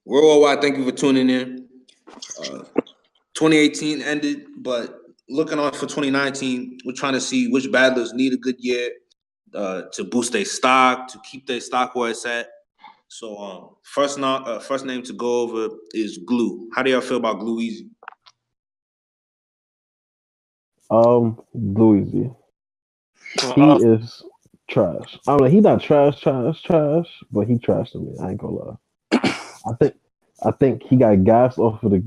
Worldwide, thank you for tuning in. 2018 ended, but looking on for 2019, we're trying to see which battlers need a good year to boost their stock, to keep their stock where it's at. So, first name to go over is Glue. How do y'all feel about Glue Easy? Glue Easy. He is trash. I mean, he not trash, but he trash to me. I ain't gonna lie. I think he got gassed off of the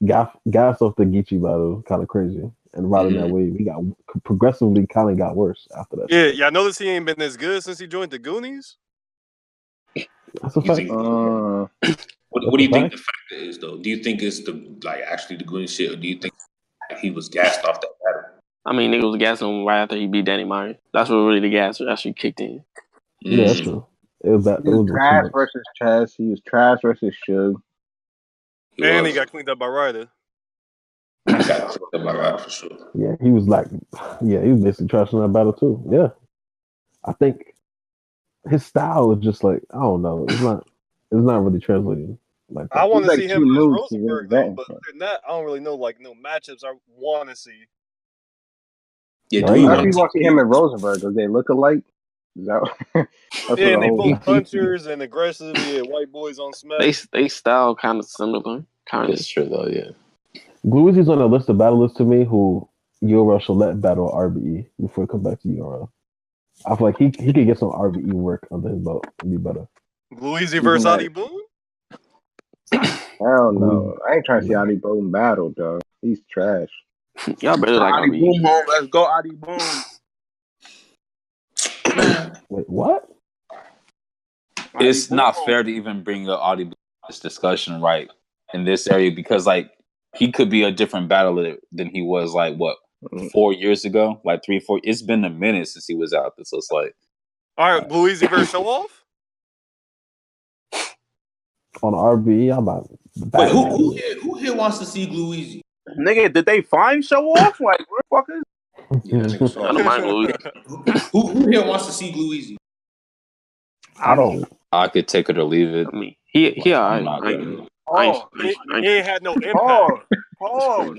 gassed off the Geechee battle, kind of crazy, and riding that wave, he got progressively kind of got worse after that. Yeah, y'all notice he ain't been as good since he joined the Goonies. That's a fact. What do you think the factor is, though? Do you think it's actually the Goonies shit, or do you think he was gassed off that battle? I mean, nigga was gassing him right after he beat Danny Myers. That's what really the gas actually kicked in. Yeah, that's true. It was trash versus Chess. He was trash versus Suge. And he got cleaned up by Ryder. He got cleaned up by Ryder for sure. Yeah, he was basically trashing that battle too. Yeah, I think his style is just like, I don't know. It's not really translating. Like that. I want to see him as Rosenberg, though, but other than that, I don't really know no matchups I want to see. Yeah, do you want to see him and Rosenberg? Does they look alike? Yeah, and they both punchers and aggressive. Yeah, white boys on smack. They style kind of similar. It's true though. Yeah. Glue Easy's on a list of battlers to me who URL should let battle RBE before he come back to URL. I feel like he could get some RBE work under his belt and be better. Glue Easy versus Adi Boom? Hell no. I ain't trying to see Adi Boom battle, dog. He's trash. Y'all better like Adi Boom home. Let's go, Adi Boom. Wait, what? It's not fair to even bring up Adi Boom in this discussion right in this area because he could be a different battler than he was 4 years ago, 3, 4. It's been a minute since he was out there, so it's like. All right, Glue Easy versus Show Off? On RBE, I'm about. Wait, who here wants to see Glue Easy? Nigga, did they find Show Off? Like, where the fuck is? Yeah, I don't mind Glue Easy. Who here wants to see Glue Easy? I don't. I could take it or leave it. I mean, he ain't had no impact. Pause.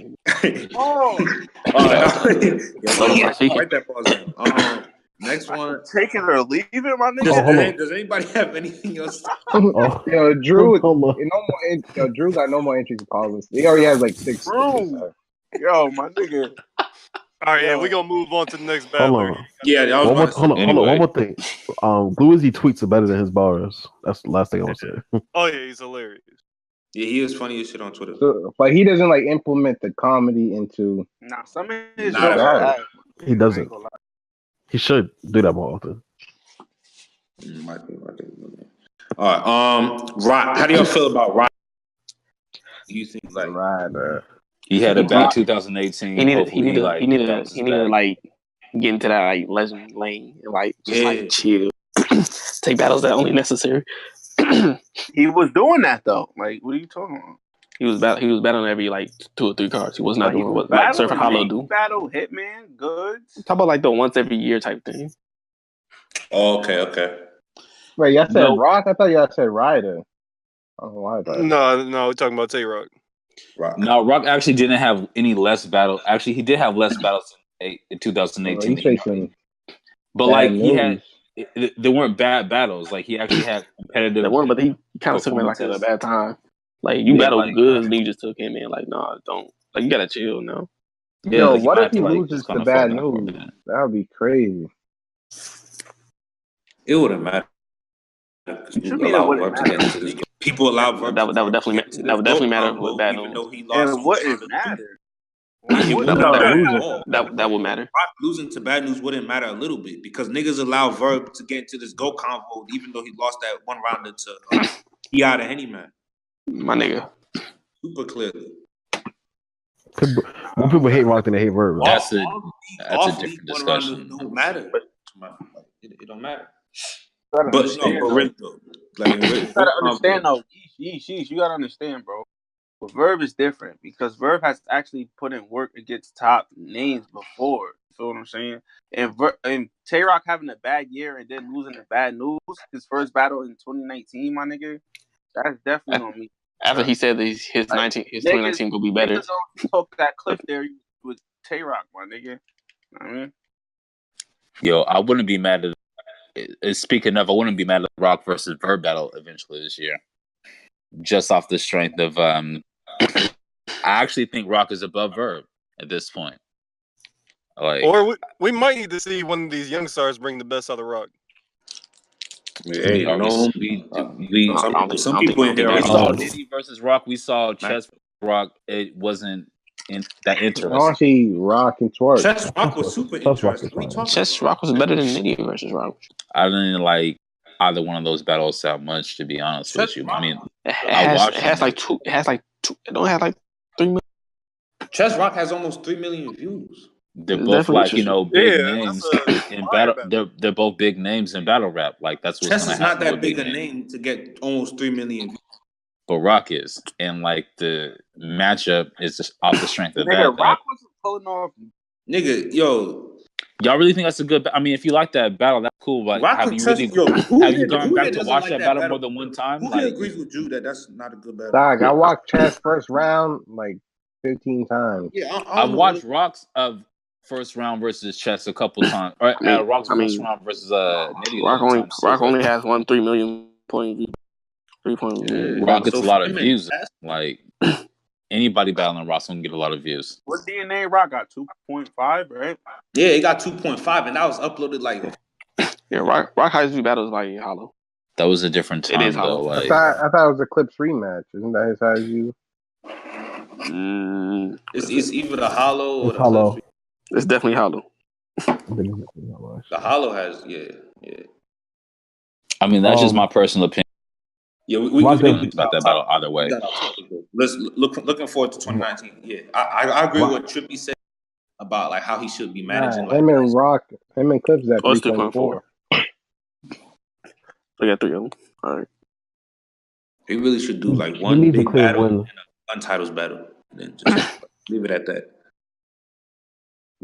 Write that pause. Next one. Take it or leave it, my nigga. Does anybody have anything else? Yo, Drew. Drew got no more entries in Collins. He already has 6. Yo, my nigga. All right, we gonna move on to the next battler. Yeah, hold on. One more thing. Glue Easy tweets are better than his bars. That's the last thing I want to say. Oh yeah, he's hilarious. Yeah, he is funny as shit on Twitter. But he doesn't implement the comedy into. Nah, some of his he doesn't. He should do that more often. Might be. All right. Rock. How do y'all feel about Rock? Do you think Ryder? He had a bad 2018. He needed to get into that legend lane and chill. Take battles that only necessary. He was doing that though. What are you talking about? He was battling every 2 or 3 cards. He was not doing what Surfer Hollow do. Battle Hitman, Goods. Talk about the once every year type thing. Oh, okay. Wait, y'all said Rock? I thought y'all said Ryder. I don't know why. No, we're talking about Tay-Rock. No, Rock actually didn't have any less battles. Actually, he did have less battles in 2018. But he had. They weren't bad battles. He actually had competitive. They weren't, but he kind of took me at a bad time. You battled Goods, and you just took him in. Nah, don't. You gotta chill now. Yeah, what if he loses to Bad News? That would be crazy. It wouldn't matter. People allow Verb. That would definitely matter with Bad News. And what is matter? That would matter. Losing to Bad News wouldn't matter a little bit because niggas allow Verb to get into this go convo even though he lost that one rounder to T.I. to Hennyman. My nigga. Super clearly. More people hate Rock than they hate Verb. That's a different discussion. It don't matter. It don't matter. But for real though. You gotta understand though. You gotta understand, bro. But Verb is different because Verb has actually put in work against top names before. You feel what I'm saying? And Tay-Rock having a bad year and then losing to Bad News, his first battle in 2019, my nigga, that's definitely on me. After he said that his 2019 will be better. Niggas don't talk that cliff there with Tay Rock, my nigga. I mean, Yo, I wouldn't be mad at. Speaking of, I wouldn't be mad at Rock versus Verb battle eventually this year, just off the strength of. I actually think Rock is above Verb at this point. Like, or we might need to see one of these young stars bring the best out of Rock. Yeah, some people in here we already saw know. Diddy versus Rock. We saw Chess Rock. It wasn't that interesting. I want to see Rock and Twerk. Chess Rock was super interesting. Chess Rock was better than Diddy versus Rock. I didn't like either one of those battles that much, to be honest with you. I mean, it has like 3 million. Chess Rock has almost 3 million views. They're both like big names in battle. They're both big names in battle rap. Like that's what's Chess is not that big a name to get almost 3 million views. But Rock is, and like the matchup is just off the strength of that. Rock wasn't pulling off. Nigga, yo, y'all really think that's a good? I mean, if you like that battle, that's cool. But have you gone back to watch that battle more than one time? Who agrees with you that that's not a good battle? Dog, I watched Chess first round like 15 times. Yeah, I've watched Rock's first round versus Chess a couple times. Or Rock's first round versus Nitty. Rock only has 3 million point view. 3 point view. Rock gets a lot of views. Like anybody battling Rock's gonna get a lot of views. What DNA Rock got 2.5, right? Yeah, it got 2.5, and that was uploaded like. Yeah, Rock highest view battles like Hollow. That was a different time. It is Hollow. Like, I thought it was a Clips rematch. Isn't that his highest view? It's either the Hollow or the Hollow. It's definitely Hollow. The Hollow has, yeah. I mean, that's just my personal opinion. Yeah, we think about that battle either way. Looking forward to 2019. Yeah, I agree with what Trippy said about like how he should be managing. Him and Rock, him and Clips at 3.4. They got 3 of them. All right. He really should do like one big battle and an untitled battle. Then just leave it at that.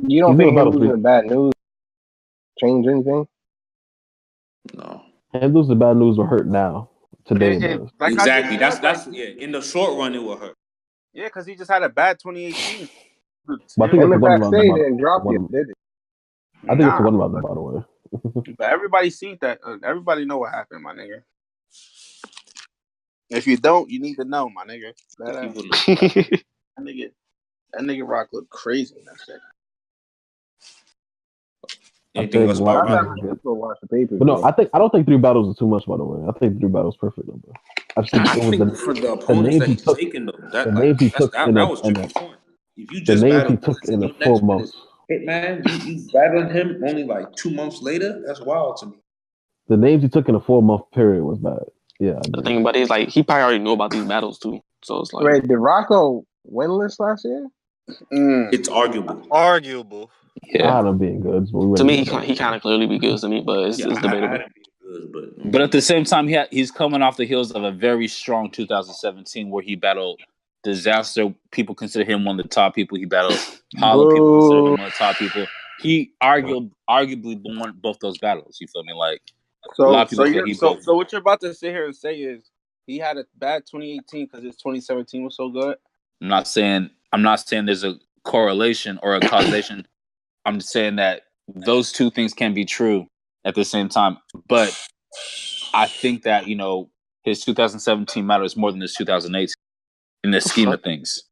You don't think him losing bad news change anything? No. Him losing bad news will hurt now. Today, like exactly. That's in the short run, it will hurt. Yeah, because he just had a bad 2018. But I think it's the one round. They didn't drop it, did it? I think it's the one round, by the way. But everybody seen that. Everybody know what happened, my nigga. If you don't, you need to know, my nigga. That nigga Rock looked crazy in that shit. Anything else about Rock? But no, I don't think 3 battles is too much, by the way. I think 3 battles perfect number. I think for the opponents that he's taking though, that was tricky point. If you just he took in the 4 months. Man, you battling him only like 2 months later? That's wild to me. The names he took in a 4-month period was bad. Yeah. The thing about it is like he probably already knew about these battles too. So it's like, wait, did Rocco winless last year? It's arguable. Yeah, I don't being good. To me, he kind of clearly be good to me, but it's debatable. But at the same time, he's coming off the heels of a very strong 2017 where he battled Disaster. People consider him one of the top people. He battled Hollow. People consider him one of the top people. He arguably won both those battles. You feel me? Like a lot of people so what you're about to sit here and say is he had a bad 2018 because his 2017 was so good. I'm not saying there's a correlation or a causation. I'm just saying that those two things can be true at the same time. But I think that, his 2017 matters more than his 2018 in the scheme of things.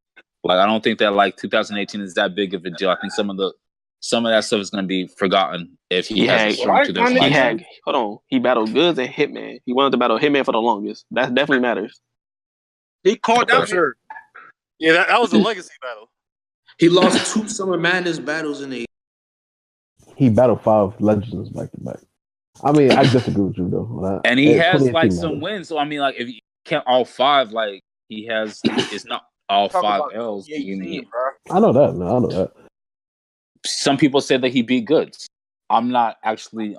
Like, I don't think that, 2018 is that big of a deal. I think some of that stuff is going to be forgotten if he has a strong 2018. Hold on. He battled Goods and Hitman. He wanted to battle Hitman for the longest. That definitely matters. He called out sure. Yeah, that was a legacy battle. He lost 2 Summer Madness battles in He battled 5 legends back to back. I mean, I disagree with you though. And he has some wins. So I mean, if you count all 5, he has. It's not all 5 L's. I know that. No, I know that. Some people say that he beat Goods. I'm not actually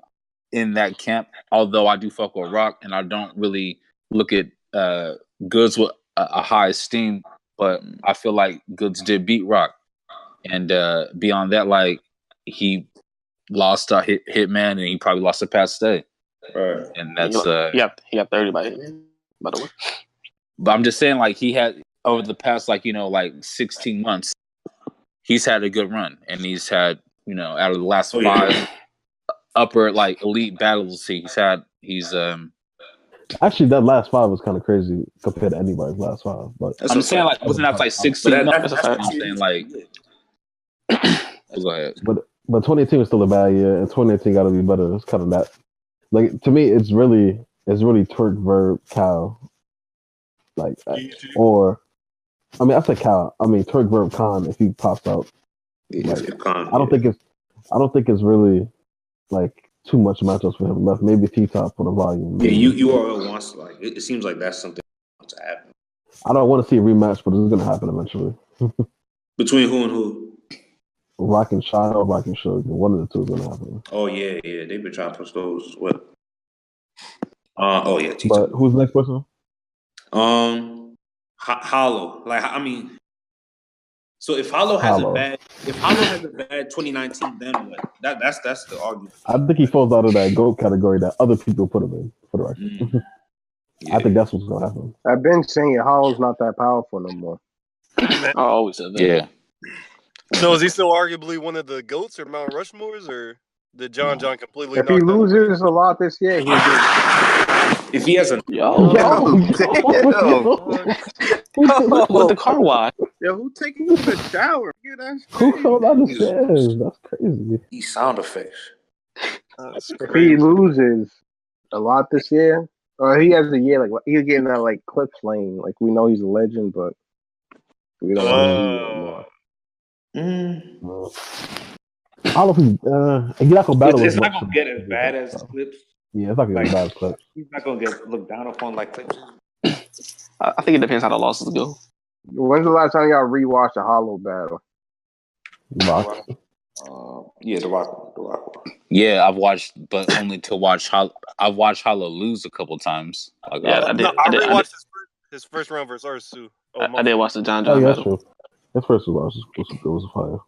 in that camp, although I do fuck with Rock, and I don't really look at Goods with a high esteem. But I feel like Goods did beat Rock, and beyond that, he lost Hitman, and he probably lost a Past Stay. Right. And that's he got 30 by Hitman, by the way. But I'm just saying, like, he had over the past, like, 16 months, he's had a good run, and he's had, out of the last 5 upper like elite battles he's Actually, that last 5 was kind of crazy compared to anybody's last 5. But I'm saying, like, wasn't that like 16 months? I'm saying, like, go ahead. But 2018 was still a bad year, and 2018 got to be better. It's kind of that. Like, to me, it's really Twerk, Verb, Cal. Like, or I mean, I said Cal. I mean, Twerk, Verb, Khan. If he pops out, I don't think it's really like too much matchups for him left. Maybe T-Top for the volume. Yeah, URL wants it seems like that's something to happen. I don't want to see a rematch, but it's going to happen eventually. Between who and who? Rock and Shine or Rock and Suge. One of the two is going to happen. Oh yeah, they've been trying to push those as well. T-Top. But who's the next person? Hollow. Like, I mean, so if Hollow has a bad 2019, then what? That's the argument. I think he falls out of that GOAT category that other people put him in, for the record. Yeah. I think that's what's gonna happen. I've been saying Hollow's not that powerful no more. I always said that. Yeah. So is he still arguably one of the GOATs or Mount Rushmores, or did John completely? If he loses a lot this year, he'll get. If he has a with the car wash. Yo, who taking the shower? Who fell down the stairs? That's crazy. These sound effects. If he loses a lot this year, or he has a year like he'll get in that like Clips lane. Like, we know he's a legend, but we don't know anymore. I don't know if he's not gonna battle. It's not gonna get as bad as Clips. Yeah, it's not gonna get as bad as Clips. He's not gonna get looked down upon like Clips. I think it depends how the losses go. When's the last time y'all rewatched a Hollow battle? Rock. The Rock. Yeah, I've watched, but only to watch I've watched Hollow lose a couple times. Like, I rewatched his first round versus Arsu. I did watch the John battle. True. His first was fire.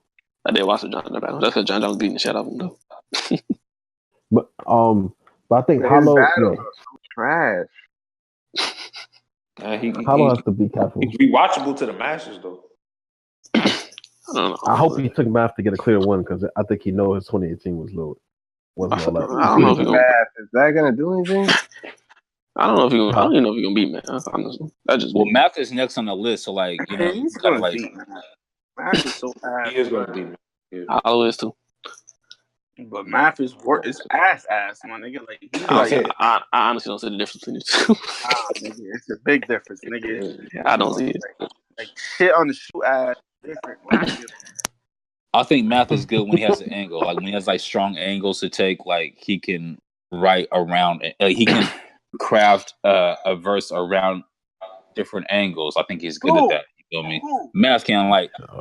I did watch the John battle. That's because John was beating the shit out of him, though. But I think Hollow trash. Hollow has to be careful. He's rewatchable to the masses, though. I don't know. I hope he took Math to get a clear one, because I think he knows his 2018 was low. I don't know if is that gonna do anything? I don't know if he gonna. I don't even know if he gonna beat Math. Honestly, Math is next on the list, so like he's gonna beat Math is so ass. He is gonna beat Math. Hollow is too. But Math is ass, my nigga. Like, I honestly don't see the difference between the two. Nigga, it's a big difference, nigga. I don't see it. Like shit on the shoe ass different. I think Math is good when he has an angle. Like, when he has like strong angles to take, like he can write around it. Like, he can craft a verse around different angles. I think he's good at that. You feel me? Math can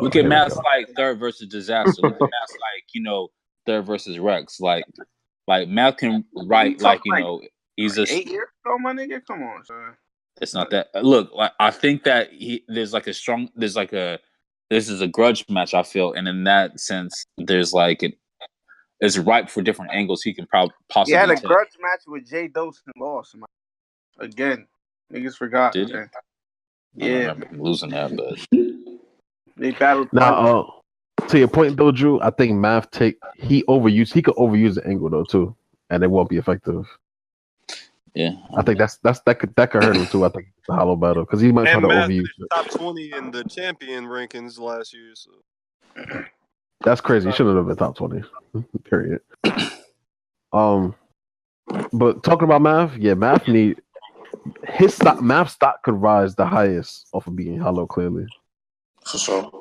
look at Math's like third versus Disaster. Look at Math's like, third versus Rex. Like Math can write he's a 8 years ago, my nigga. Come on, son. It's not that. Look, like, I think that this is a grudge match, I feel, and in that sense, there's it's ripe for different angles he can possibly. He had a take. grudge match with Jay Dose and lost. Again, niggas forgot. Did you? Yeah, I'm losing that, but they battled. Now, to your point though, Drew, I think Math he could overuse the angle though too, and it won't be effective. Yeah, I think that could hurt him too. I think the Hollow battle, because he might try to overuse it. Top 20 in the champion rankings last year. So that's crazy. He shouldn't have been top 20. Period. But talking about Math, Math his stock. Math stock could rise the highest off of being Hollow. Clearly, for sure.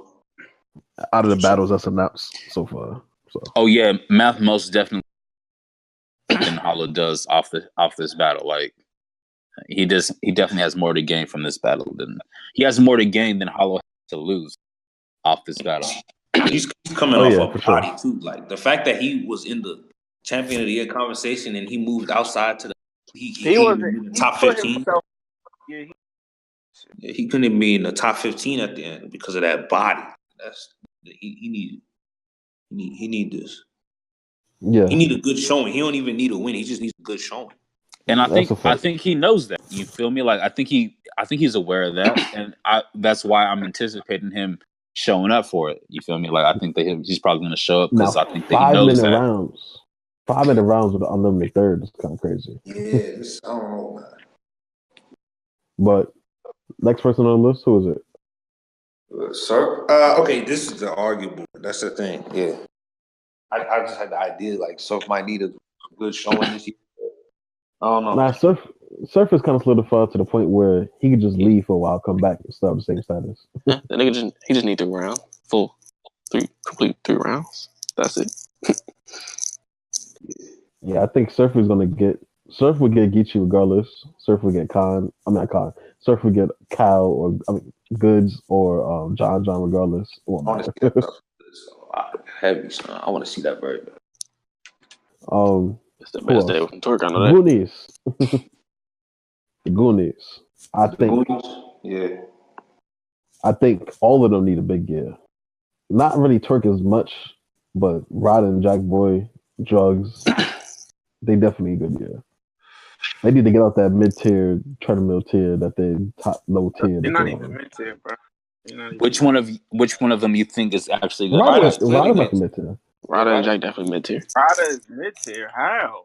Out of the battles that's announced so far. So. Oh yeah, Math most definitely. Than Hollow does off this battle. Like, he definitely has more to gain from this battle than Hollow has to lose off this battle. He's coming off a body too. Like, the fact that he was in the Champion of the Year conversation and he moved outside to he was in the top 15. He couldn't be in the top 15 at the end because of that body. He need this. Yeah, he need a good showing. He don't even need a win. He just needs a good showing. And I think he knows that. You feel me? Like, I think I think he's aware of that, and that's why I'm anticipating him showing up for it. You feel me? Like I think that he's probably going to show up because I think that he knows that. Rounds. 5-minute rounds with an unlimited third is kind of crazy. Yeah, I don't know, man. But next person on the list, who is it? Sir? Okay, this is arguable. That's the thing. Yeah. I just had the idea, like, Surf might need a good showing this year. I don't know. Nah, Surf is kind of solidified to the point where he could just leave for a while, come back, and still have the same status. Yeah, the nigga he just need 3 rounds. Complete 3 rounds. That's it. Yeah, I think Surf would get Geechee regardless. Surf would get Khan. I'm not Khan. Surf would get Cal or Goods or John regardless. Heavy, son. I want to see that very bad. It's the best day with Twerk. I know that. Goonies. The Goonies. I think. Yeah. I think all of them need a big year. Not really Twerk as much, but Rod and Jack Boy, Drugs, they definitely need a good year. They need to get out that mid-tier treadmill tier that they top low tier. They're not even mid-tier, bro. Which one of them you think is actually good? Rod is like mid-tier. Rada and Jack definitely mid-tier. Rada is mid-tier. How?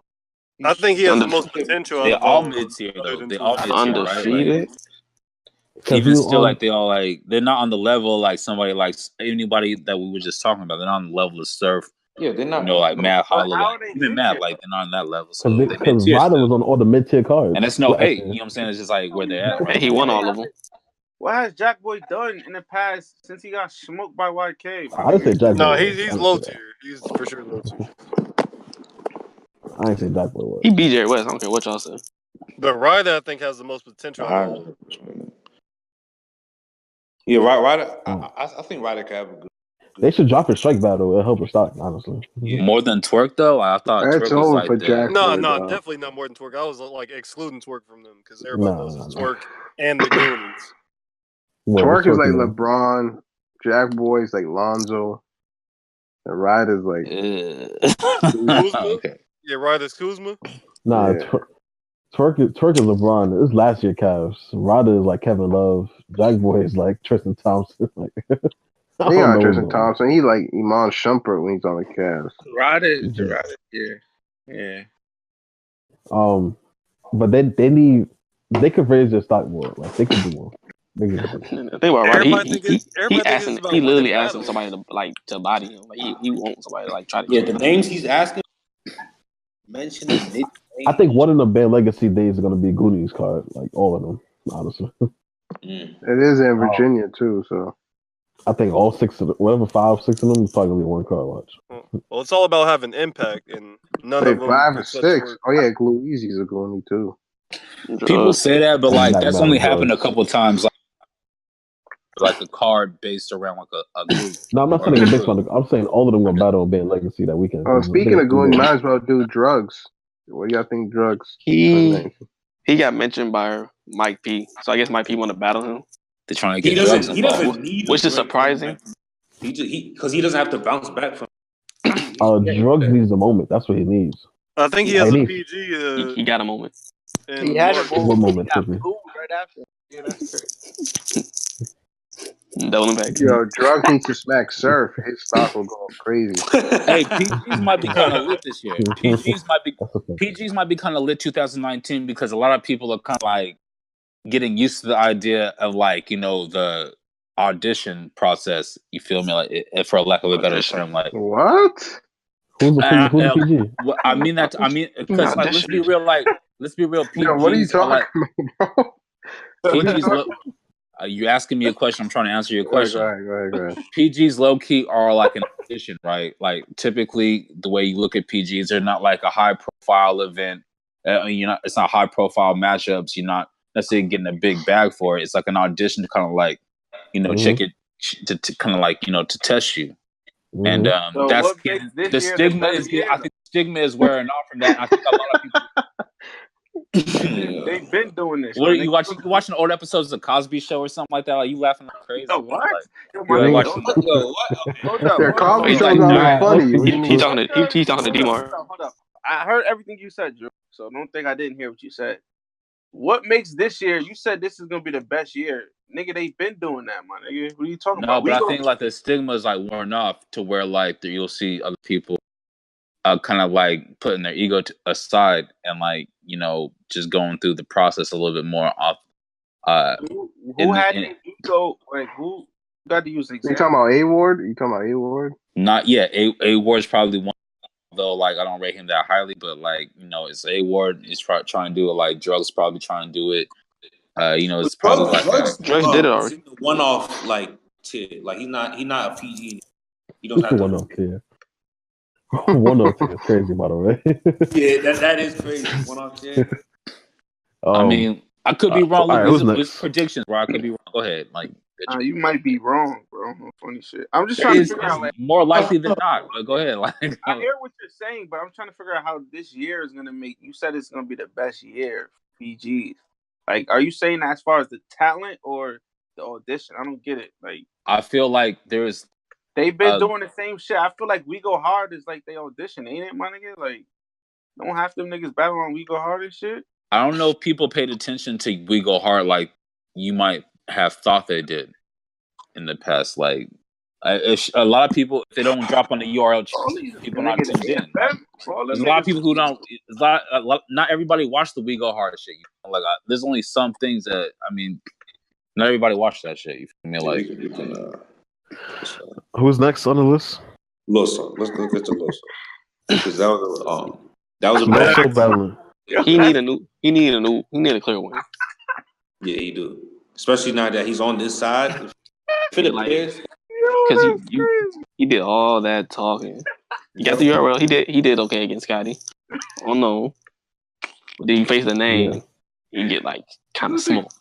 I think he has the most potential. They all mid-tier though. They all mid-tier, undefeated. Right? Even still, like they all they're not on the level like somebody like anybody that we were just talking about. They're not on the level of Surf. Yeah, they're not. Like Mad Hollow, even Mad, like they're not on that level. So because Rada was on all the mid-tier cards, and that's no hate. You know what I'm saying? It's just like where they're at. Right? And he won all of them. What has Jack Boy done in the past since he got smoked by YK? I didn't say Jack Boy. No, he's low tier. He's for sure low tier. I ain't say Jack Boy was. He beat Jerry West. I don't care what y'all say. But Ryder, I think, has the most potential. Yeah, Ryder. I think Ryder could have a good. They should drop a strike battle. It'll help her stock, honestly. More than Twerk, though? I thought that's Twerk was over like for Jack. No, definitely not more than Twerk. I was like excluding Twerk from them because everybody knows it's Twerk and the Goonies. Twerk is like LeBron. Jack Boy is like Lonzo. And Ryder's like Kuzma. Okay. Yeah, Ryder's Kuzma. Nah, yeah. Twerk is LeBron. This is last year Cavs. Ryder is like Kevin Love. Jack Boy is like Tristan Thompson. Like, he not Tristan Thompson. He like Iman Shumpert when he's on the Cavs. Ryder, yeah. But they could raise their stock more. Like they could do more. Think about Ryder. He literally asking somebody to body him. Like he wants somebody to try to. Yeah, the names he's asking. Mentioning. I think one of the band legacy days is gonna be Goonies card. Like all of them, honestly. It is in Virginia too, so. I think all 6 of them, whatever 5-6 of them, is probably gonna be one card watch. Well, it's all about having impact, and none of them. 5 or 6. Oh yeah, Glue Easy's a Goonie too. People say that, but like that's only happened a couple of times. Like a card based around like a group. No, I'm not saying based on. I'm saying all of them gonna battle on band legacy that weekend. Oh, speaking of Goonie, might as well do Drugs. What do y'all think, Drugs? He got mentioned by Mike P. So I guess Mike P want to battle him. They're trying to get Drugs involved, which is surprising. Because he doesn't have to bounce back from. Drugs needs a moment. That's what he needs. I think he has a PG. He got a moment. He had a moment. One moment. Right after. Yeah, that's great. Yo, Drugs needs to smack Surf. His stock will go crazy. Hey, PGs might be kind of lit this year. PGs might be kind of lit 2019 because a lot of people are kind of like getting used to the idea of like the audition process. You feel me? Like, for lack of a better term, like what? Who's the PG? I mean because like, let's be real. PGs. Yo, what are you talking about? PGs. You asking me a question? I'm trying to answer your question. Go ahead. PGs low key are like an audition, right? Like typically, the way you look at PGs, they're not like a high profile event. It's not high profile matchups. You're not necessarily getting a big bag for it. It's like an audition to kind of like, check it to kind of like to test you. And so that's the stigma is. I think the stigma is wearing off from that. I think a lot of people. They've been doing this. What are you watching? You watching old episodes of the Cosby Show or something like that? Like you laughing like crazy? Yo, what? What? Cosby Show's not funny. He's talking to D-Mar. Hold up. I heard everything you said, Drew. So don't think I didn't hear what you said. what makes this year? You said this is gonna be the best year, nigga. They've been doing that, my nigga. What are you talking about? No, but I think like the stigma is like worn off to where like you'll see other people kind of like putting their ego aside and like just going through the process a little bit more off. Who had the ego? Like who got to use example? You talking about A Ward? You talking about A Ward? Not yet. A Ward's probably one. Though, like, I don't rate him that highly, but like, it's A Ward is trying to do it. Like, Drugs probably trying to do it. It's probably like Drugs did it already. One off like tier. Like he's not a PG. He don't have one off tier. One off tier is crazy, by the way. Yeah, that is crazy. One off tier. I mean, I could be wrong. Right, with predictions, bro. I could be wrong. Go ahead, like. You might be wrong, bro. Funny shit. I'm just trying to figure out, like, more likely than not. But go ahead. Like, I hear what you're saying, but I'm trying to figure out how this year is gonna make. You said it's gonna be the best year for PGs. Like, are you saying that as far as the talent or the audition? I don't get it. Like, I feel like they've been doing the same shit. I feel like We Go Hard is like they audition, ain't it, my nigga? Like, don't half them niggas battle on We Go Hard and shit. I don't know if people paid attention to We Go Hard like you might have thought they did in the past. Like, a lot of people, if they don't drop on the URL, people are not tuned in. There's a lot of people who don't. Not everybody watched the We Go Hard shit. Like, there's only some things that not everybody watched that shit. You feel me? Like, who's next on the list? Loso. Let's go get to Loso because that was a Loso battling. He need a clear one. Yeah, he do. Especially now that he's on this side. Because he did all that talking. You got the URL. He did okay against Scotty. Oh no. But then you face the name, you get like kind of smoked.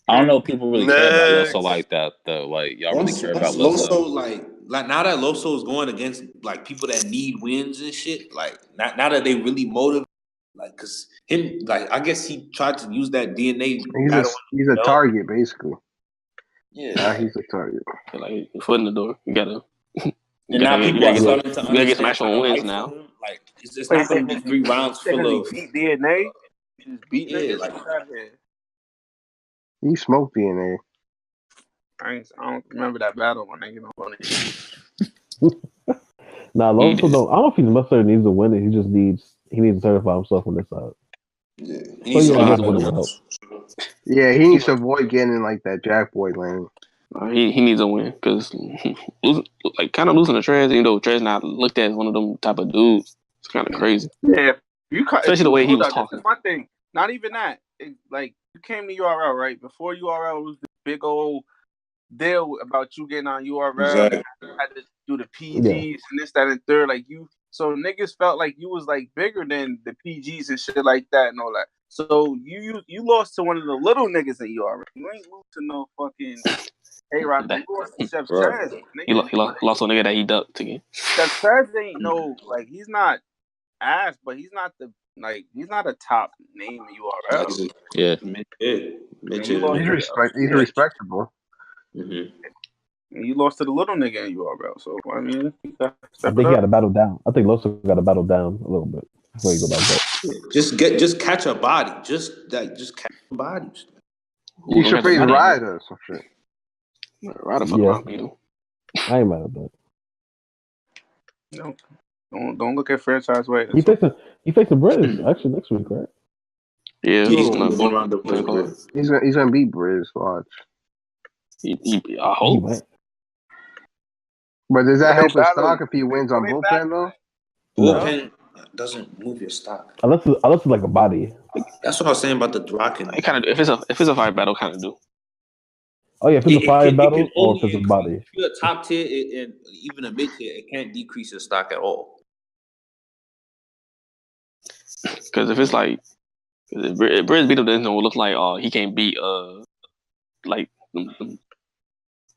I don't know if people really care about Loso like that though. Like, y'all really care about Loso. Like now that Loso is going against like people that need wins and shit. Like now that they really motivate. Like, cause him, like, I guess he tried to use that DNA. He's a target, basically. Yeah, he's a target. Like, your foot in the door. You gotta. And now people are starting to get some actual wins now. Like, it's not gonna be 3 rounds full of beat DNA. Just beat niggas. Like, he smoked DNA. I don't remember that battle when they get on Nah, Loso don't. I don't think he necessarily needs to win it. He needs to certify himself on this side. Yeah, he needs to help. Yeah, he needs to avoid getting in like that Jack Boy lane. He needs a win because kind of losing to Trez, even though Trez not looked at as one of them type of dudes. It's kind of crazy. Yeah, especially the way he was talking. This is my thing. Not even that. Like, you came to URL right before URL was the big old deal about you getting on URL. Exactly. You had to do the PGs and this, that, and third. Like, so niggas felt like you was like bigger than the PGs and shit like that and all that. So you lost to one of the little niggas in URL. You ain't lose to no fucking A-Rock. You lost to Chef Trez. He lost to a nigga that he ducked again. Chef Trez ain't like, he's not ass, but he's not he's not a top name in URL. Yeah. He's respectable. Mm-hmm. And you lost to the little nigga in URL. So, I mean, I think he got to battle down. I think Loso got to battle down a little bit before you go back up. Just catch a body. Just catch a body. You should face Ryder or some shit. Ryder for rock beat him. I ain't mad at that. Don't look at franchise way. He facing British actually next week, right? Yeah, he's going around the He's gonna beat Briz. Watch. I hope. But does that help his stock if he wins on bullpen though? Bullpen doesn't move your stock unless it's like a body. That's what I was saying about the Rockin'. It kind of if it's a fire battle, kind of do. Oh yeah, if it's a fire battle or if it's a body. If you're a top tier and even a mid tier, it can't decrease your stock at all. Because if it's like, if Briz beat him, then it will look like he can't beat like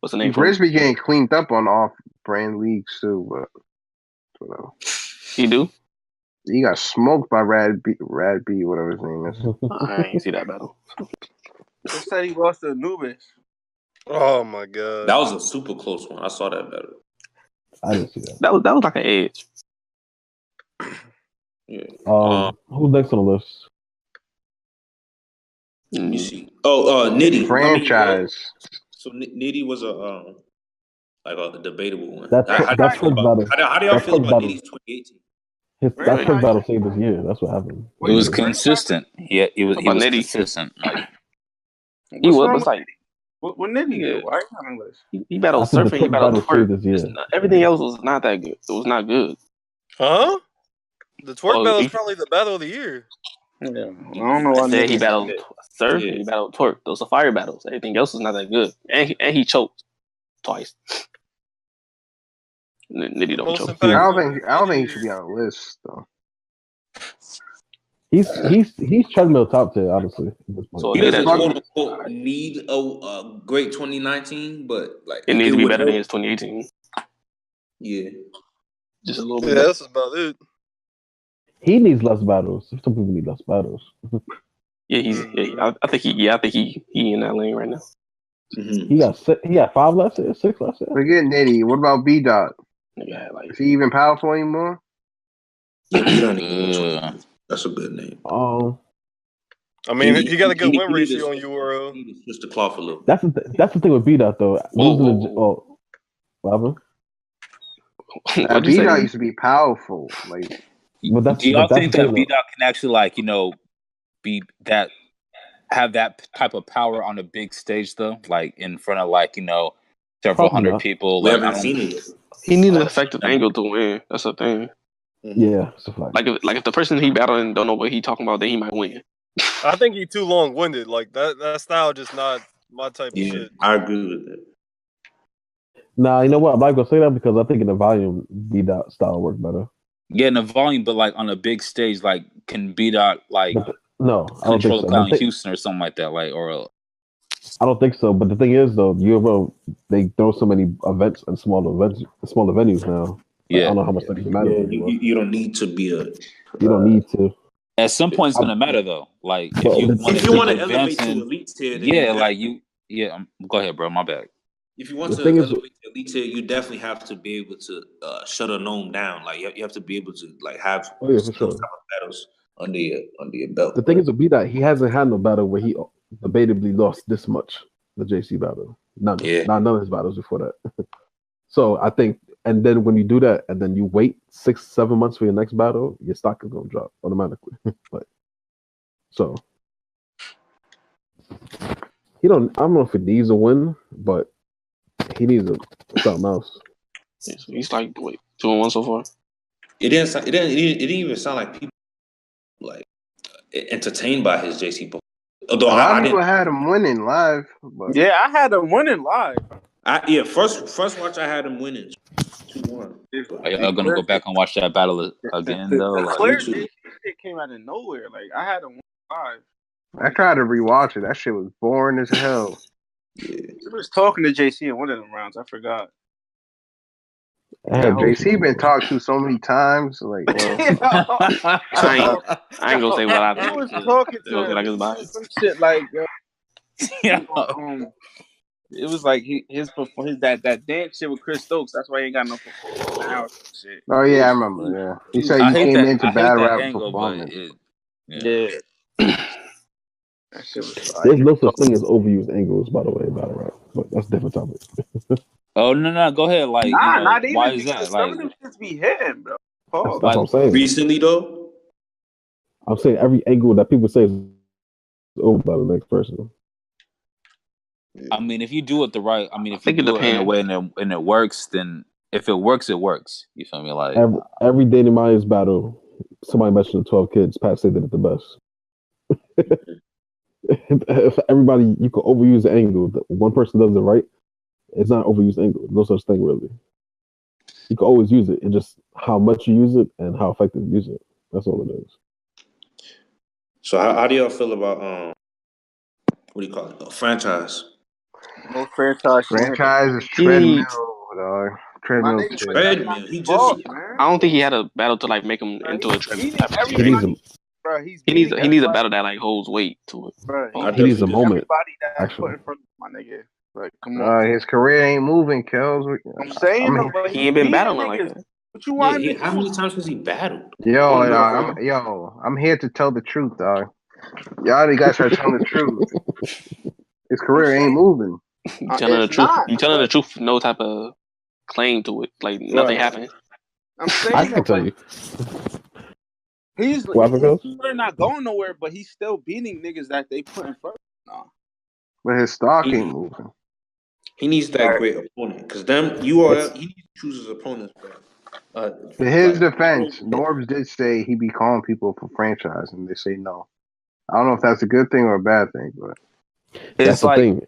what's the name? Briz be getting cleaned up on off-brand leagues too, but whatever. He do. He got smoked by Rad B, whatever his name is. I ain't see that battle. They said he lost to Anubis. Oh my god, that was a super close one. I saw that battle. I didn't see that. That was like an edge. Yeah. Who's next on the list? Let me see. Oh, Nitty franchise. So Nitty was a debatable one. That's How do y'all first feel battle. about Nitty's 2018? That first battle saved his year. That's what happened. It was consistent. Yeah, he was Nitty? consistent. Like He was, but it's like what Nitty do? Why are you on the list? he battled I think the surfing. He twerk battled battle saved twerk. his year. Everything else was not that good. It was not good. Huh? The twerk battle is he- probably the battle of the year. Yeah, I don't know why I said he Nitty battled did. surf Yeah. and he battled twerk. Those are fire battles. Everything else was not that good. And he choked twice. Nitty don't Most choke. I impactful. don't think he should be on the list though. He's treadmill top tier, honestly. At this point. So He nigga doesn't that quote unquote need a great 2019, but like it needs to be would better than help. his 2018. Yeah. Just a little bit Yeah, better. that's about it. He needs less battles. Some people need less battles. Yeah, I think he in that lane right now. Mm-hmm. He got 5 less years, 6 less years. Forget Nitty. What about B Dot? Nigga had like Is he even powerful anymore? Yeah, he don't need that's a good name. I mean, he got a good He win need ratio to- on URL. He needs to switch the cloth a little. That's the thing with B Dot though. What happened? what'd you B Dot say? used to be powerful. Like do y'all think that B Dot can actually be that have that type of power on a big stage though, like in front of several Probably hundred not. people? We Like haven't seen it yet. He needs an effective angle to win. That's the thing. Yeah, it's a fact. Like if the person he battling don't know what he talking about, then he might win. I think he's too long winded. Like that style just not my type of shit. I agree with that. Nah, you know what? I'm not gonna say that because I think in the volume B Dot style work better. Yeah, in the volume, but like on a big stage, like can B Dot No, I don't think control so. a crowd in Houston or something like that, I don't think so. But the thing is, though, they throw so many events and smaller venues now. I don't know how much that even matters anymore. You don't need to be a. You don't need to. At some point, it's gonna matter though. Like Well, If you want to elevate to elite tier, then Go ahead, bro. My bad. If you want The to thing is- elevate to elite tier, you definitely have to be able to shut a gnome down. Like you have to be able to have Oh, yeah, for those sure. type of battles under your belt. The thing is with B Dot, he hasn't had no battle where he debatably lost this much. The JC battle, none of his battles before that. So I think, and then when you do that, and then you wait 6-7 months for your next battle, your stock is gonna drop automatically. So I don't know if he needs a win, but he needs something else. He's like 2-1 so far. It didn't even sound like people like entertained by his JC. Although a lot I of people didn't. had him winning live. But Yeah, I had him winning live. First watch I had him winning 2-1. Are y'all gonna go back and watch that battle again though? The Like, clear shit came out of nowhere. Like I had him win live. I tried to rewatch it. That shit was boring as hell. He was talking to JC in one of them rounds. I forgot. I had JC been talked to so many times. Like, I ain't gonna say what I He think. was talking It was like his body. some shit like yeah. it was like his that dance shit with Chris Stokes. That's why he ain't got no performance now. Shit. oh yeah, I remember. Yeah, he said I he hate came that. into I hate battle that rap angle, performance. but yeah. That shit was fire. There's no such thing as overused angles, by the way, battle rap. But that's a different topic. Oh no, go ahead. Like, Not even why is because that? some Like, of them shits be hitting, bro. Pause. That's what I'm saying. Recently though, I'm saying every angle that people say is over by the next person. I mean, if you do it the right, if you think it do it in a depends. way and it works, then if it works, it works. You feel me? Like, Every Danny Myers battle, somebody mentioned the 12 kids. Pat said did it the best. If everybody, you can overuse the angle. One person does it right, it's not an overused angle. No such thing, really. You can always use it. It's just how much you use it and how effective you use it. That's all it is. so how do y'all feel about what do you call it? A franchise. No franchise. Franchise is treadmill, dog. Treadmill. Treadmill. He just. man. I don't think he had a battle to like make him into a treadmill. He needs a, Bro, He needs a battle that like holds weight to it. Bro, he needs a moment. Everybody that Actually. put in front of my nigga. Like, come on. His career ain't moving, Kels. I'm saying, but He ain't been beat battling like niggas. that. What you want? How many times has he battled? I'm here to tell the truth, dog. Y'all guys try telling the truth. His career ain't moving. You telling the It's truth. not, You telling the but- truth. No type of claim to it. Like nothing happened. I'm saying I that, can tell but you. he's What goes? not going nowhere, but he's still beating niggas that they put in front. Nah. But his stock ain't moving. He needs that great opponent because he needs to choose his opponents, bro. In his defense, Norbs did say he be calling people for franchise, and they say no. I don't know if that's a good thing or a bad thing, but That's It's the like, thing.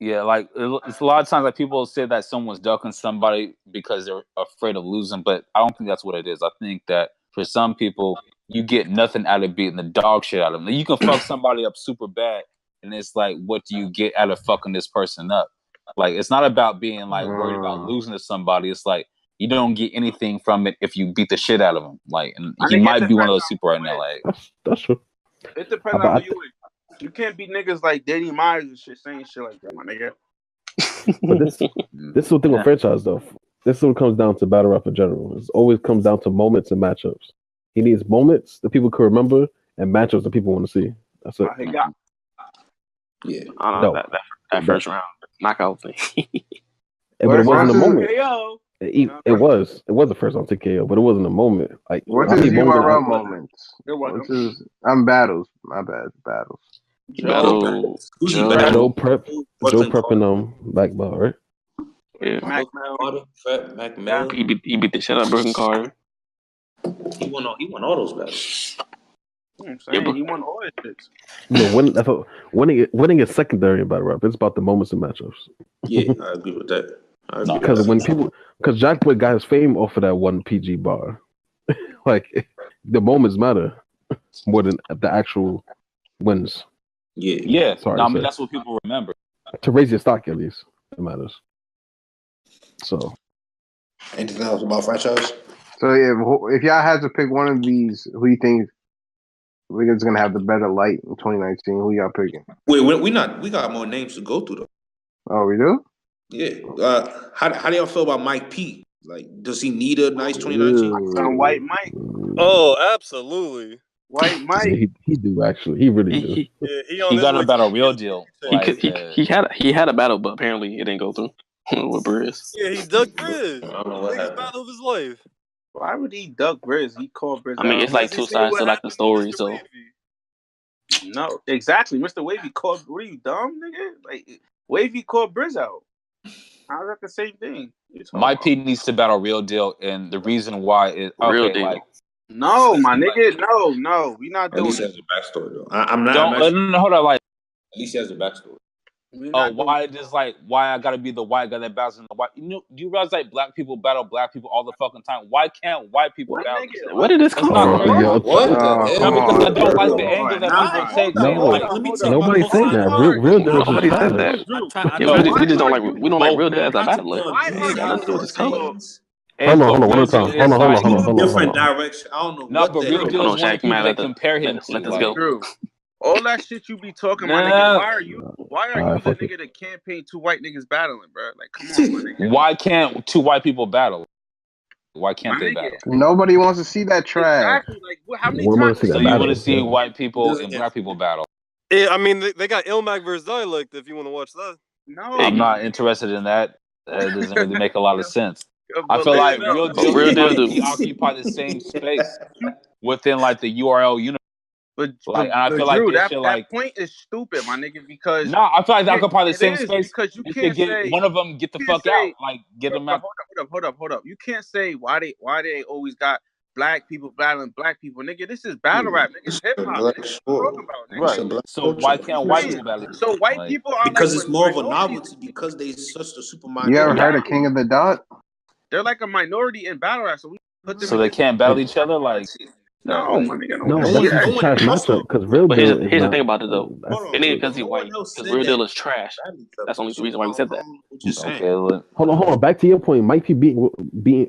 yeah, like it's a lot of times like people say that someone's ducking somebody because they're afraid of losing, but I don't think that's what it is. I think that for some people, you get nothing out of beating the dog shit out of them. You can fuck somebody up super bad, and it's like, what do you get out of fucking this person up? Like, it's not about being like worried about losing to somebody. It's like you don't get anything from it if you beat the shit out of him. Like, and he might be one of those people right now. Like, That's true. It depends on who you with. You can't be niggas like Danny Myers and shit saying shit like that, my nigga. But this is the thing with franchise though. This is what comes down to battle rap in general. It always comes down to moments and matchups. He needs moments that people can remember and matchups that people want to see. That's it. He got Yeah. I don't know that first round knockout thing. But it wasn't a moment. KO. It was the first round TKO, but it wasn't a moment. Like what's his URL moments? What's his? I'm battles. My bad, battles. Joe Prep and Black Belt, right? Yeah. Mac Miller. He beat the shit out of Brooklyn Carter. He won all those battles. I'm saying he won all his shits. No, winning is secondary in battle rap. It's about the moments and matchups. Yeah, I agree with that. Because Jack Boy got his fame off of that one PG bar. Like the moments matter more than the actual wins. Yeah. Sorry, I mean, that's what people remember. To raise your stock, at least it matters. So, anything else about franchise? So if y'all had to pick one of these, who you think is gonna have the better light in 2019? Who y'all picking? Wait, we got more names to go through though. Oh, we do? Yeah. How do y'all feel about Mike P? Like, does he need a nice 2019? On White Mike. Oh, absolutely. White Mike. Yeah, he do actually. He really do. He got about a real deal. He had a battle, but apparently it didn't go through with Briz. Yeah, he ducked Briz. I don't know what happened. Battle of his life. Why would he duck Briz? He called Briz. I mean, it's like two sides to like the story. So no, exactly. Mr. Wavy called. What are you dumb, nigga? Like Wavy called Briz out. How's that the same thing? My P needs to battle real deal, and the reason why is real deal. like. No, my nigga, no, we not doing. At least he has a backstory though. I'm not. Don't hold on, like. At least he has a backstory. Why I gotta be the white guy that battles in the white? You know, do you realize like black people battle black people all the fucking time? Why can't white people battle? Where did this come from? What? Because I don't like the angle that people take. Nobody's saying that. Real deal. Nobody said that. We just don't like. We don't like real deal as a battler. It got nothing to do with his color. Hold on. One time. Different direction. I don't know. No, but real deal is one of the people that compare him to. Let this go. All that shit you be talking, my nigga. Why are you the nigga that campaign two white niggas battling, bro? Like, come on, my nigga. Why can't two white people battle? Why can't they battle? Nobody wants to see that trash. Exactly. Like, how many times? So you want to see white people and black people battle? Yeah, I mean, they got Ilmac versus Dialect if you want to watch that. No, I'm not interested in that. That doesn't really make a lot of sense. I feel like real deal occupy the same space within like the URL universe. But I feel like Drew, that like point is stupid, my nigga. Because no, I feel like they occupy the same space. Because you can't say one of them get the fuck out. Like get them out. Hold up. You can't say why they always got black people battling black people, nigga. This is battle rap, nigga. It's hip hop. What you talking about, nigga? Right. So why can't white people battle? So white people are because it's more of a novelty because they such a super minority. You ever heard of King of the Dot? They're like a minority in battle rap, so we put them. So they can't battle each other, like. No, my nigga. No, that's just a trash matchup. Because real But deal. here's the thing about it though. It ain't because he's white. Because real deal is trash. That's the only reason why we said that. Okay, look. Hold on. Back to your point. Mike P beating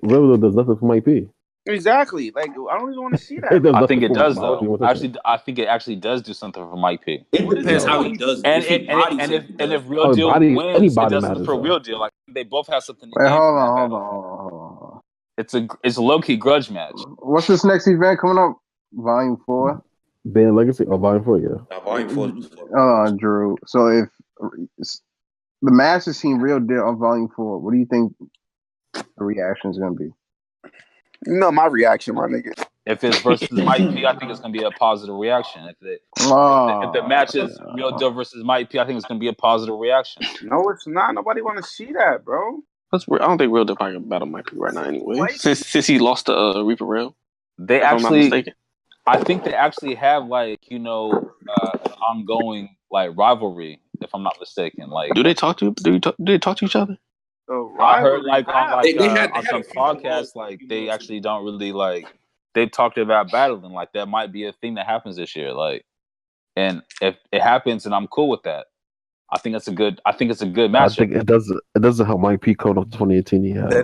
real deal does nothing for Mike P. Exactly. Like I don't even want to see that. I think it does though. Actually, I think it actually does do something for Mike P. It depends how he does. And if real deal wins, it does something for real deal. Like they both have something. Wait, hold on. It's a low key grudge match. What's this next event coming up? Volume 4. Band Legacy or Volume 4, yeah. Volume 4 is before. Drew. So if the masses seem real deal on Volume 4, what do you think the reaction is going to be? You know my reaction, my nigga. If it's versus Mike P, I think it's gonna be a positive reaction. If the match is Real Deal versus Mike P, I think it's gonna be a positive reaction. No, it's not. Nobody want to see that, bro. I don't think Real Deal probably can battle Mike P right now anyway. Since he lost to Reaper Rail. They actually, I think they actually have like an ongoing like rivalry. If I'm not mistaken, like do they talk to each other? I heard like on some podcasts, like they actually don't really like. They talked about battling, like that might be a thing that happens this year, like, and if it happens, and I'm cool with that. I think it's a good match. I think it doesn't help Mike P code of 2018. Yeah, the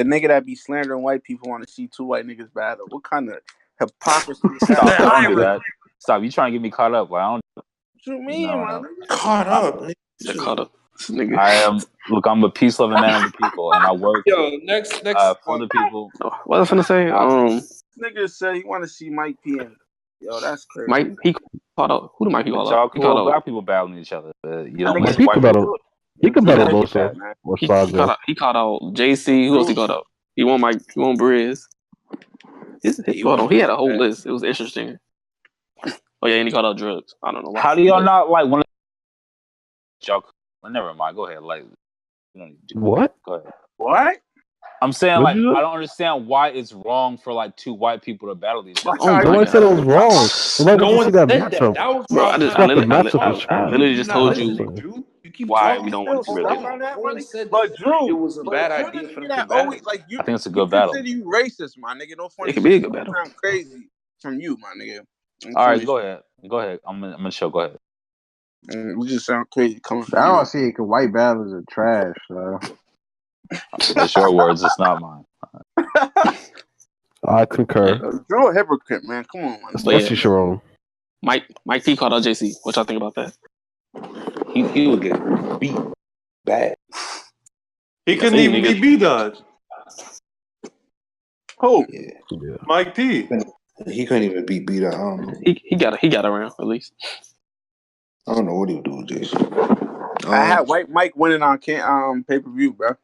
nigga that be slandering white people want to see two white niggas battle. What kind of hypocrisy? Don't do that. Stop! You trying to get me caught up? Like, I don't. What you mean, man? Caught up. They're caught up. Nigga. I am. Look, I'm a peace loving man of the people, and I work. Next for the people. What was I finna say? Nigga said he want to see Mike P. Yo, that's crazy. Mike he caught up. Who do Mike P call out? He called black people battling each other. You know, he can battle. He can battle both sides. He called out JC. Who else he called out? He won Briz. Hold on, he had a whole list. It was interesting. Oh yeah, and he called out Drugs. I don't know why. How do y'all not like one of y'all? Never mind. Go ahead. Like, you don't need to do what? Go ahead. What? I'm saying, like, I don't understand why it's wrong for like two white people to battle each other. No one said it was wrong. No one said that. That was bro. I literally just told you why we don't want to really. But Drew, it was a bad idea for them to battle. Always, like, I think it's a good battle. Consider you racist, my nigga. No funny. It could be a good battle. Sound crazy from you, my nigga. All right, go ahead. I'm gonna show. Go ahead. We just sound crazy coming from I don't you. see it because white battles are trash, so. It's your words, it's not mine. I concur. You're a hypocrite, man. Come on, man. Especially Sharon. Mike P called out JC. What y'all think about that? He would get beat bad. He couldn't even be B-Dodge. Who? Yeah. Mike P. He couldn't even beat B-Dot. He got around at least. I don't know what he would do with this. I had White Mike winning on pay-per-view, bro.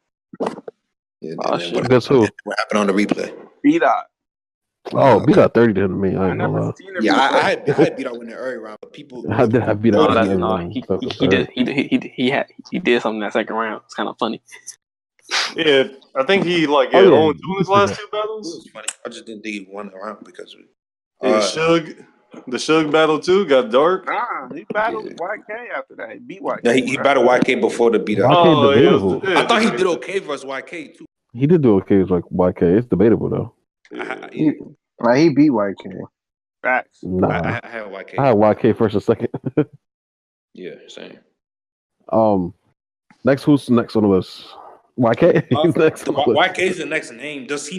Yeah, Guess who? What happened on the replay? B-Dot. Oh, B-Dot 30 to me. I ain't gonna lie. Yeah, I had B-Dot winning early round, but people. I did have B-Dot. He did something that second round. It's kind of funny. Yeah, I think he owned two of his last two It battles. was funny. I just didn't think he won the round because of it. The Suge battle too got dark. Nah, he battled YK after that. He beat YK. Yeah, he battled YK before the B-Dot. I thought he did okay versus YK too. He did do okay with YK. It's debatable though. He beat YK. Facts. Nah, I had YK. I had YK first and second. Yeah, same. Who's next on the list? YK. He's next on the list. YK is the next name. Does he?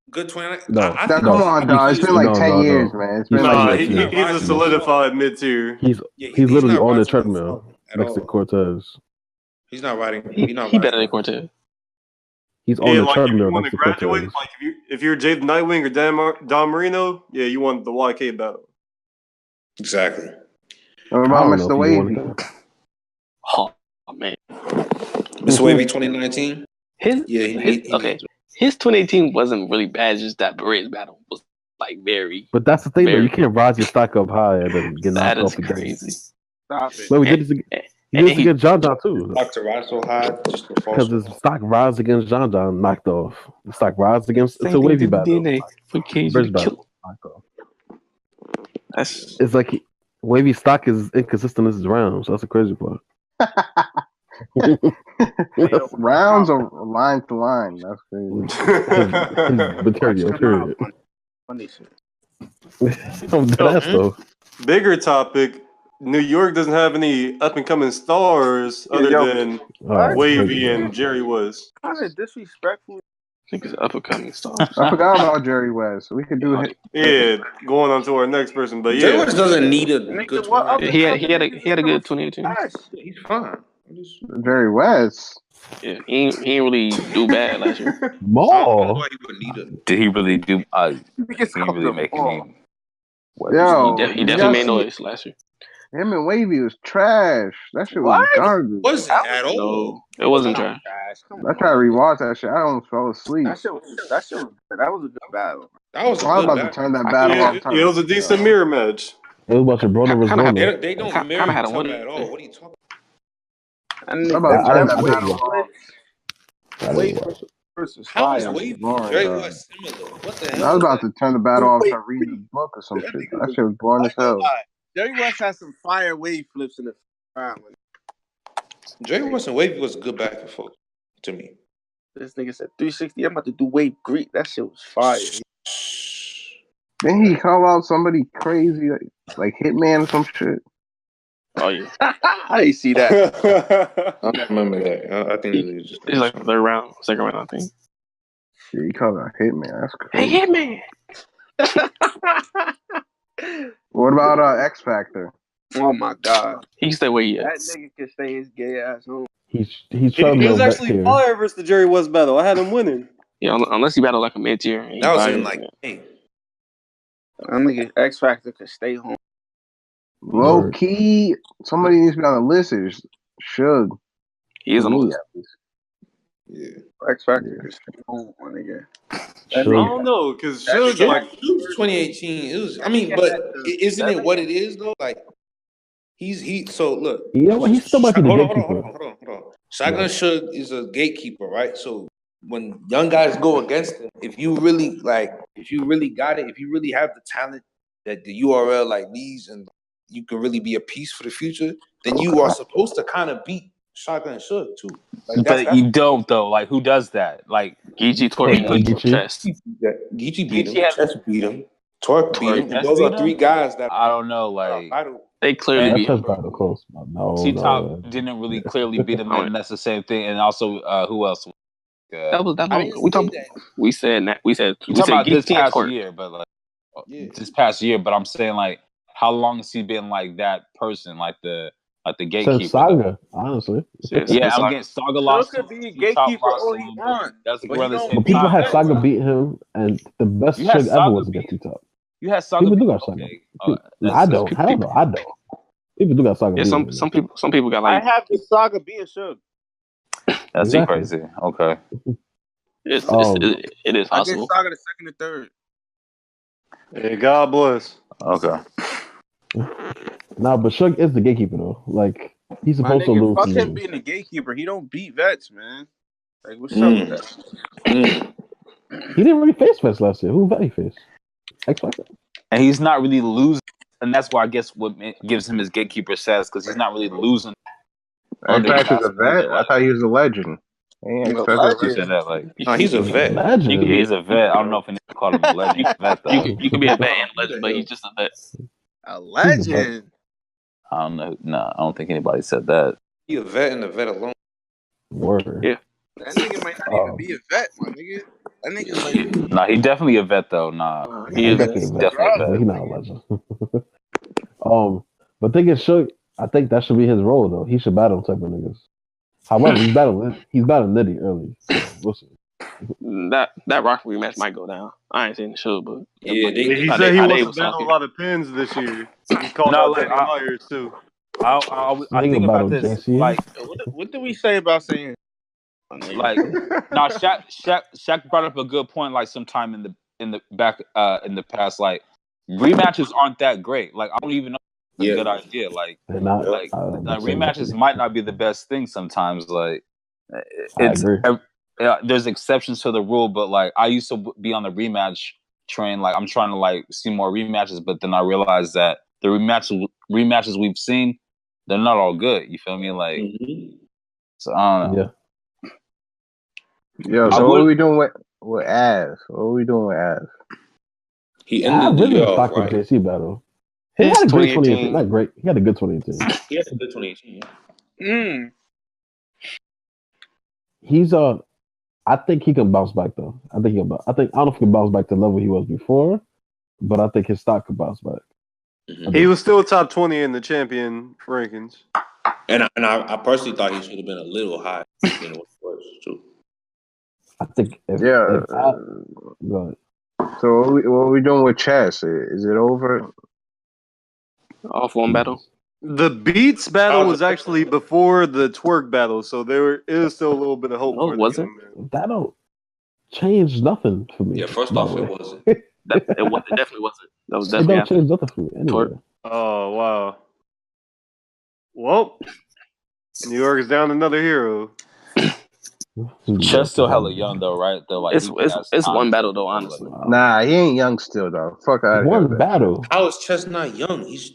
Good 20. No. Come on, dog. It's been like 10 years, man. It's been he's a solidified mid-tier. He's literally on the treadmill next to Cortez. He's not riding. He better than Cortez. He's on the treadmill next to graduate, Cortez. like if you're Jade Nightwing or Don Marino, yeah, you want the YK battle. Exactly. What about Mr. Wavy? Oh man, Mr. Wavy 2019. His 2018 wasn't really bad. Just that Briz battle was like very. But that's the thing, though. You can't rise your stock up high and then get knocked off again. Crazy. Stop it. But we did this again. He did this against John too. Stock to rise so high just because his stock rise against John knocked off. The stock rise against it's a Wavy battle. First battle knocked off. It's like Wavy stock is inconsistent as his rounds. So that's a crazy part. Rounds or line to line. That's crazy. Material. Funny shit. Though. Bigger topic. New York doesn't have any up and coming stars other than Wavy and Jerry West. Kind of disrespectful. I think it's up and coming stars. I forgot about Jerry West. We could do it. Yeah, going on to our next person, but Jerry West doesn't need a good. He had a good 2018. He's fine. Jerry West. Yeah, he ain't really do bad last year. Maul. Did he really do? He didn't really make any Yo, He did definitely y'all made see noise last year. him and Wavy was trash. That shit was What? garbage. Wasn't at all. No, it wasn't Not trash. trash. Come I on. tried to rewatch that shit. I almost fell asleep. That shit was good. That was a good battle. That was a I was good about to battle. turn that I battle Yeah, off. it was a decent mirror match. It was a bunch of Broner Kinda versus had- Broner. They don't Kinda mirror had each him other winning. at all. What are you talking And I'm about to turn that I battle didn't off. Wave versus How is Fire. Wavy boring, very dog. much similar? What the I hell was is about that? to turn the battle off and Wait, start reading a book or some that shit. nigga That was- shit was boring as hell. Jerry West has some fire wave flips in the round. Jerry West and Wavy was a good back and forth to me. This nigga said 360. I'm about to do wave Greek. That shit was fire. Then he call out somebody crazy like Hitman or some shit. Oh yeah, I didn't see that. I don't remember that. I think it was just it's like the third round, second round, I think. Shit, he called out Hitman. That's Hey, crazy. Hitman. What about X Factor? Oh my god. He can stay where he at. That nigga can stay his gay ass home. He's He trying to was back actually here. fire versus the Jerry West battle. I had him winning. Yeah, unless he battled like a mid tier. that was in like hey. That nigga X Factor could stay home. Low Word. key, somebody needs to be on the list. Is Suge. He is on the Me, list. at least. Yeah. X Factor could stay home, my nigga. I Suge. don't know, because Suge, Suge, like, 2018. It was. I mean, but isn't it what it is though? Like So look. You know what? He still might be the Hold on, gatekeeper. hold on. Shotgun Suge is a gatekeeper, right? So when young guys go against him, if you really got it, if you really have the talent that the URL like needs, and you can really be a piece for the future, then you are supposed to kind of beat Shotgun Suge too. Like But you don't though. Like, who does that? Like, Geechee, Twerk, Geechee. Chest. Geechee beat him. Geechee has- Chess beat him. Twerk beat him. Chess Those beat are three him? guys that I don't know. Like, They clearly And- beat That him. chess battle close. No, T-Top didn't really clearly beat him, and that's the same thing. And also, who else? That was that I long. didn't We say talked. that. We said that. We said You talking about this Geechee and past Twerk. year, but like Yeah. this past year. But I'm saying, like, how long has he been like that person, like the gatekeeper? Since Saga, honestly. Yeah, I'm getting Saga lost. Suge could be a T-Top gatekeeper lost all to he him. want. That's But he around the don't same But people time. had Saga beat him, and the best You had Suge ever Saga was beat against T-Top. You had Saga. People do beat- got Saga. okay. I don't. Hell no, I don't. People do got Saga Yeah, beat some him. some people got I like have the Saga being Suge. That's Exactly. crazy. Okay. it is I get possible. Saga the second and third. hey, God bless. Okay. Nah, but Suge is the gatekeeper though. Like he's My supposed to nigga, lose. fuck to him lose. being the gatekeeper. He don't beat vets, man. Like, what's up with that? He didn't really face Fest last year. Who vet he faced? X Factor. And he's not really losing, and that's why I guess what gives him his gatekeeper status, because he's not really losing. X Factor's a vet. I thought he was a legend. Ain't X Factor a You legend? said that like No, he's a vet. Legend. You- he's a vet. I don't know if anyone called him a legend. He's a vet though. You could be a vet and a legend, but he's just a vet. A legend. I don't know. No, I don't think anybody said that. He a vet and a vet alone. Word. Yeah. That nigga might not even be a vet, my nigga. That nigga's like, Nah, he definitely a vet though. Nah, He He's is. definitely a vet. definitely a But vet. he's not a legend. But thing is, Suge, I think that should be his role though. He should battle type of niggas. However, he's battling Nitty early. So we'll see. That Rock rematch might go down. I ain't saying it should, but Yeah, He how said he how wants to was battle a talking. lot of pins this year. He called No, out like, Danny Myers too. I Nigga think about battle this JC. like what did we say about saying? like now Shaq brought up a good point like sometime in the back in the past, like rematches aren't that great. Like I don't even know if it's a good idea. Like And not, rematches might not be the best thing sometimes. Like I agree. There's exceptions to the rule, but like I used to be on the rematch train. Like I'm trying to like see more rematches, but then I realized that the rematches we've seen, they're not all good. You feel me? Like so I don't know. Yeah. Yo, so what are we doing with Az? What are we doing with Az? He I ended the really year off fuck with right. JC battle. He His had a great 2018. 2018. Not great. He had a good 2018. He had a good 2018. He's I think he can bounce back though. I don't know if he can bounce back to the level he was before, but I think his stock could bounce back. He was still top 20 in the champion rankings. And I personally thought he should have been a little higher than what it was too. I think if Yeah. go ahead. So what are we doing with Chess? Is it over? Off one battle. The Beats battle was actually before the Twerk battle, so there is still a little bit of hope for wasn't. That don't change nothing for me. Yeah, first off, it wasn't. It definitely wasn't. That was definitely it don't change nothing for me anyway. Oh wow. Well, New York is down another hero. Chess still hella young though, right? Though, like, it's one battle though, honestly. Nah, he ain't young still though. Fuck out of here. One battle. How is Chess not young? He's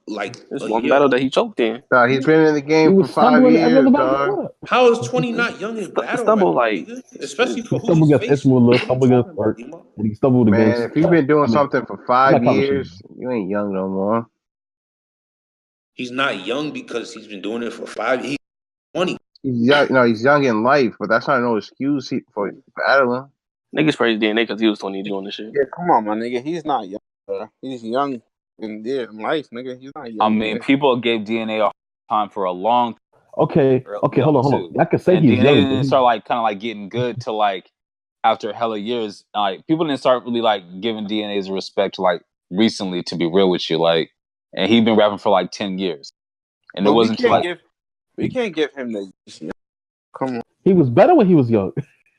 like it's one battle that he choked in. Nah, he's been in the game for 5 years, dog. How is 20 not young in battle? Stumble like, especially for he stumbled against Ismail, stumbled against Twerk, and he stumbled against. Man, if you've been doing something for 5 years, you ain't young no more. He's not young because he's been doing it for 5 years. He's 20. He's young, he's young in life, but that's not no excuse for battling. Niggas praise DNA because he was 20 doing this shit. Yeah, come on, my nigga. He's not young. Bro. He's young in life, nigga. He's not young. I mean, people gave DNA a time for a long time. Okay, hold on. I could say and he's DNA young. Didn't start like kind of like getting good to like after hella years. Like people didn't start really like giving DNA's respect like recently. To be real with you, like, and he'd been rapping for like 10 years, and it wasn't like. We can't give him the. Come on. He was better when he was young.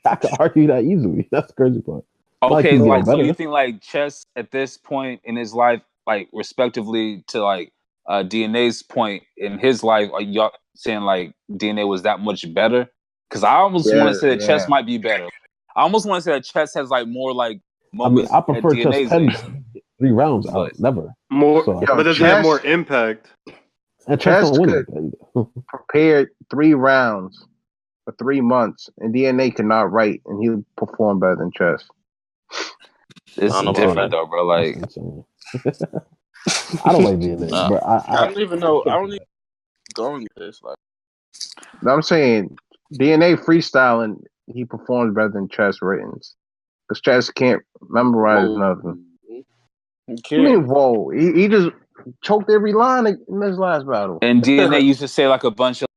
I could argue that easily. That's the crazy part. Okay, like so you think like Chess at this point in his life, like respectively to like DNA's point in his life, are y'all saying like DNA was that much better? Because I almost want to say that Chess might be better. I almost want to say that Chess has like more like moments. I prefer Chess 10 3 rounds out, never more, but does it have more impact? And Chess could prepare 3 rounds for 3 months, and DNA could not write, and he'll perform better than Chess. It's different though, bro. Like, I don't like DNA, but I don't even know. I don't even going with this. Like, I'm saying DNA freestyling, he performs better than Chess writtens, because Chess can't memorize nothing. I mean, whoa, he just choked every line in this last battle. And DNA used to say like a bunch of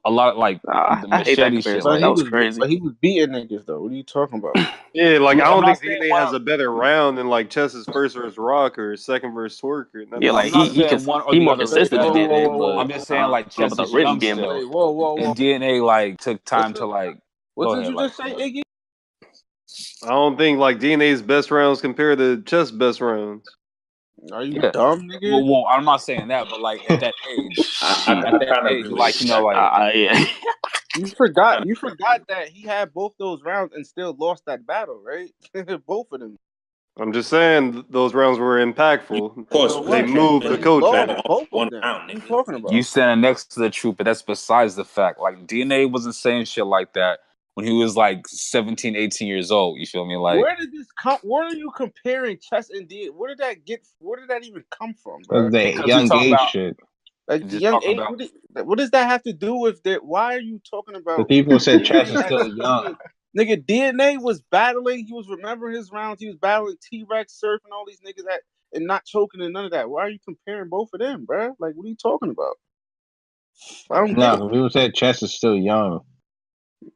a lot of like the machete shit. Like, that was crazy. But he was beating niggas though. What are you talking about? Yeah, like I don't think DNA has a better round than like Chess's first verse Rock or second verse Twerk. Yeah, like he more consistent than DNA. But I'm just saying like Chess is young still. Whoa. And DNA like took time to like. What did you just say, Iggy? I don't think like DNA's best rounds compare to Chess' best rounds. Are you dumb, nigga? Well, I'm not saying that, but like at that age, like you know, like you forgot that he had both those rounds and still lost that battle, right? Both of them. I'm just saying those rounds were impactful. Of course, they moved the coach back. One round. What are you talking about? You standing next to the truth, but that's besides the fact. Like DNA wasn't saying shit like that when he was like 17, 18 years old. You feel me? Like, where did this come? Where are you comparing Chess and DNA? Where did that even come from, bro? That young age shit. Like young age. What does that have to do with that? Why are you talking about? The people said Chess is still young. Nigga, DNA was battling. He was remembering his rounds. He was battling T-Rex, surfing all these niggas and not choking and none of that. Why are you comparing both of them, bro? Like, what are you talking about? I don't know. People said Chess is still young.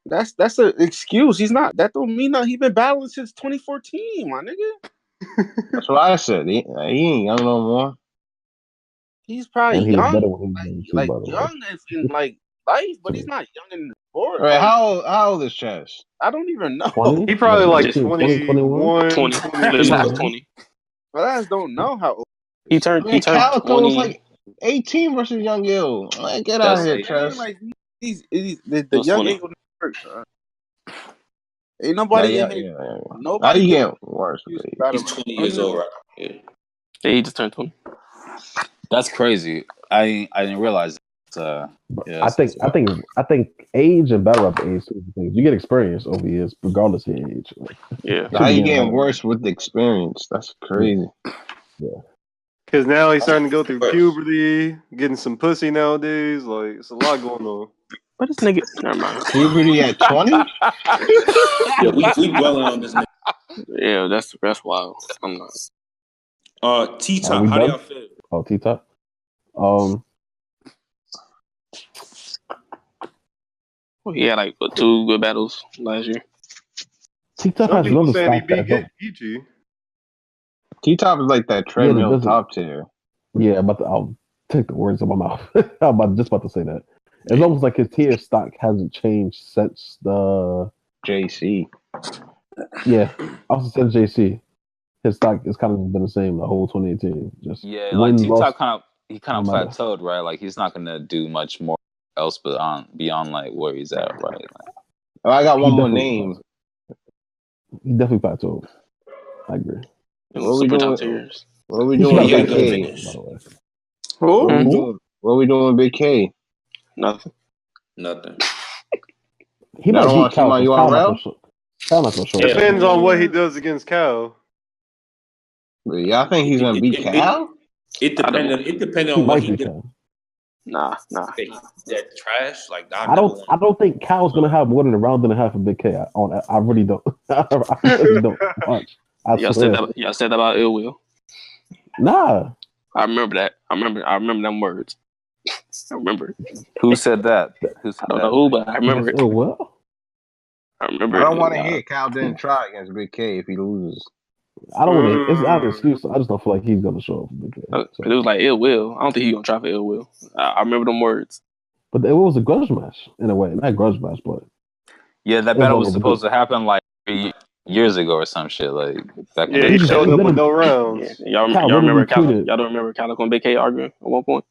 That's an excuse. He's not. That don't mean nothing. He's been battling since 2014, my nigga. That's what I said. He ain't young no more. He's probably young, like young in like life, but he's not young in the sport. Right, how old is Chess? I don't even know. 20? He probably like 21, 20. Well, I just don't know how old. He turned 20. Was like 18 versus Young Ill. Like, get out of here, Chess. Like, the young age would hurt. Ain't nobody in here. Nobody. How you getting worse? He's 20 years old, right? Yeah, he just turned 20. That's crazy. I didn't realize. I think age and battle rap age two things. You get experience over years, regardless of age. Yeah. How you getting worse with the experience? That's crazy. Yeah. Because now he's starting to go through puberty, getting some pussy nowadays. Like, it's a lot going on. But this nigga, never mind. Puberty at 20? Yeah, we dwelling on this nigga. Yeah, that's wild. I'm not. T-Top, how do y'all feel? Oh, T-Top? He had like 2 good battles last year. T-Top has another stock that Geechee. T-top is like that treadmill top tier. Yeah, I'll take the words out of my mouth. I'm just about to say that. It's almost like his tier stock hasn't changed since the JC. Yeah, I was since JC. His stock has kind of been the same the whole 2018. Just like T-top kind of plateaued, right? Like he's not gonna do much more else beyond like where he's at, right? Like, I got one more name. He definitely plateaued. I agree. What we doing? What we doing, Big K? By the way. What we doing, Big K? Nothing. He might beat Cal. Cal not gonna show. Depends on what he does against Cal. Y'all think he's gonna beat Cal? It depends on what he does. Nah. That trash. Like I don't think Cal's gonna have more than a round and a half of Big K. I really don't. I really don't much. Y'all said that about Ill Will. Nah. I remember that. I remember them words. I remember. Who said that? I don't know who, but I remember it. Ill Will? I remember. I don't want to hear Cal didn't try against Big K if he loses. I don't want to. It's not an excuse. I just don't feel like he's gonna show up for Big K. So. It was like Ill Will. I don't think he's gonna try for Ill Will. I remember them words. But it was a grudge match in a way, not grudge match, but yeah, that battle was supposed to happen like 3 years ago or some shit. Like back in he showed up with no rounds. Yeah. Y'all remember Calico? Y'all don't remember Calico and Big K arguing at one point?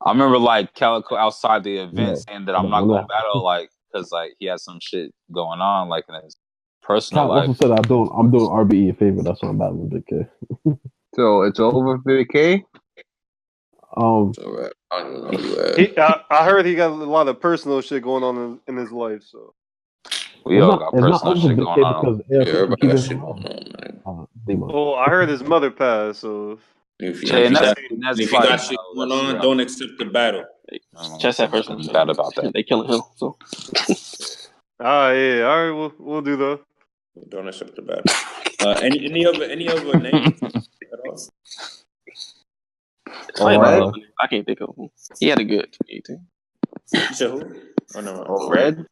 I remember like Calico outside the event saying that I'm not gonna battle like because like he has some shit going on like in his personal life. Also said I'm doing RBE a favor. That's why I'm battling Big K. So it's over for Big K. I heard he got a lot of personal shit going on in his life. So we all got personal shit going on. Everybody got shit going on, man. Well, I heard his mother passed. So if you got shit going on, don't accept the battle. Just that person. Bad about that. They killing him. So. Yeah. All right, we'll do that. Don't accept the battle. Any other names at all? I can't think of him. He had a good 2018. You said who? Oh no, Red.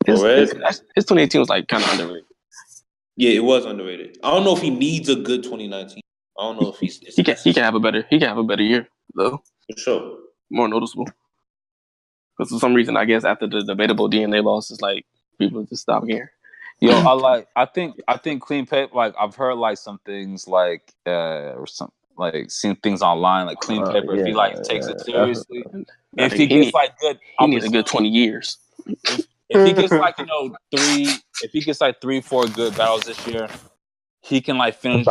His 2018 was like kind of underrated. Yeah, it was underrated. I don't know if he needs a good 2019. I don't know if he can have a better year though. For sure. More noticeable. Because for some reason, I guess after the debatable DNA loss, it's like people just stop caring. Yo, I think Clean Paper. Like I've heard like some things like or some like seen things online like Clean Paper. If he like takes it seriously, if he gets like good, he needs a good 20 years. If he gets like 3-4 good battles this year, he can like finish,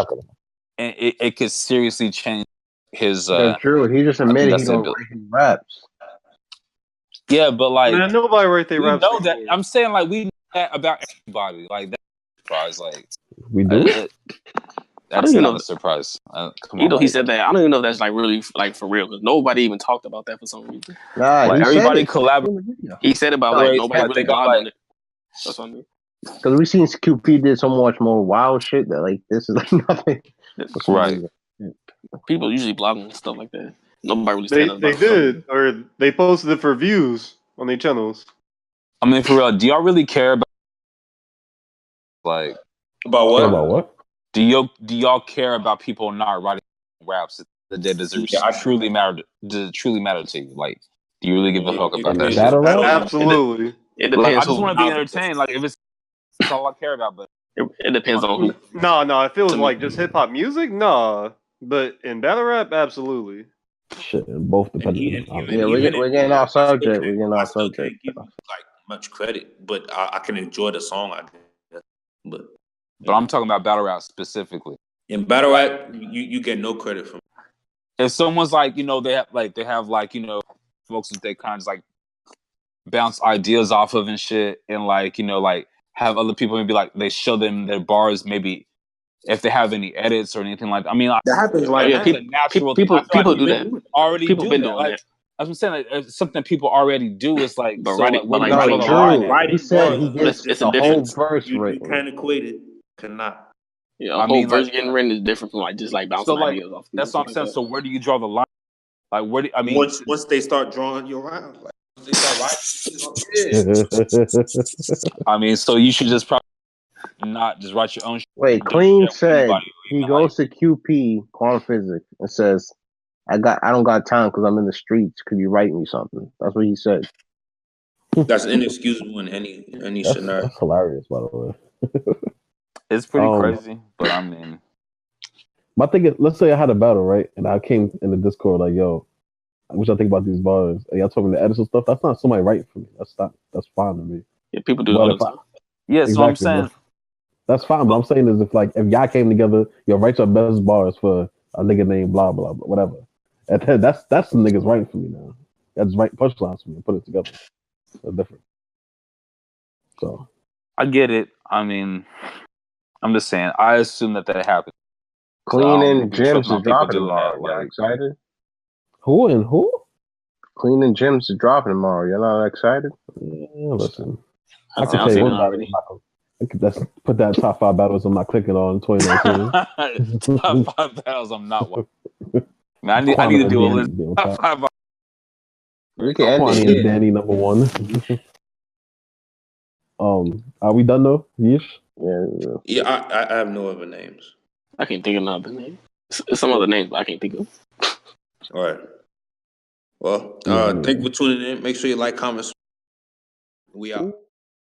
and it could seriously change his. That's true. He just admitted he don't write his raps. Yeah, but like nobody write their raps. Know that I'm saying like we know that about everybody. Like that's a surprise. Like we do. That's not a surprise. He said that. I don't even know if that's like really like for real because nobody even talked about that for some reason. Nah, like everybody collaborated. He said about like nobody really got on it. That's what I mean. Because we've seen QP did so much more wild shit that like this is like nothing. Right. People usually blog and stuff like that. Nobody really said they did, or they posted it for views on their channels. I mean, for real, do y'all really care about like about what? About what? Do y'all care about people not writing raps that does it truly matter? Does it truly matter to you? Like, do you really give a fuck about that? Absolutely. It depends. Like, I just want to be entertained. Like, if it's all I care about, but it depends on who. No. If it was like just hip hop music, no. But in battle rap, absolutely. Shit, both depending. We're getting off subject. We're getting off subject. Give like much credit, but I can enjoy the song. I guess, but I'm talking about battle rap specifically. In battle rap, you get no credit from. If someone's like, they have folks that they kind of just like bounce ideas off of and shit, and like have other people maybe like they show them their bars maybe. If they have any edits or anything like that. I mean, like, that happens. Like people do that. Already people do been that. doing Like, that. As I'm saying, like, it's something people already do. It's like, but so, writing, like, he said he gets it's a whole verse written. You can't equate it. Cannot. Yeah, a whole verse getting written is different from like just like bouncing ideas off. That's what I'm saying. So where do you draw the line? Like, where do I mean? Once they start drawing you around, like they start writing. I mean, so you should just probably not just write your own shit. Wait, Don't Clean share with said anybody, he even, goes to QP quantum physics and says, I don't got time because I'm in the streets. Could you write me something? That's what he said. That's inexcusable in any scenario. That's hilarious, by the way. It's pretty crazy, but I mean, my thing is, let's say I had a battle, right? And I came in the Discord like, yo, what y'all think about these bars? And y'all told me to edit some stuff. That's not somebody writing for me. That's fine to me. Yeah, people do But all if the I, time. yeah, exactly, so I'm saying, that's fine. But I'm saying is if y'all came together, yo, write your best bars for a nigga named blah blah blah, whatever. And then that's the niggas writing for me now. That's right punchlines for me and put it together. That's different. So I get it. I mean, I'm just saying, I assume that happened. Clean So and Jim's is dropping doing tomorrow. that, Y'all like, excited? who and who? Clean and Jim's is dropping tomorrow. Y'all not excited? Yeah, listen. I've I can say seen it one already. battle. Let's put that top 5 battles I'm not clicking on 2019. top 5 battles I'm not watching. Man, I need Quana to do a and list. Danny Top 5. We can end Kwani it and here. Danny number 1. Are we done though? Yeesh. Yeah, I have no other names. I can't think of another name. Some other names, but I can't think of. All right. Well, Yeah, thank you for tuning in. Make sure you like, comment. We out.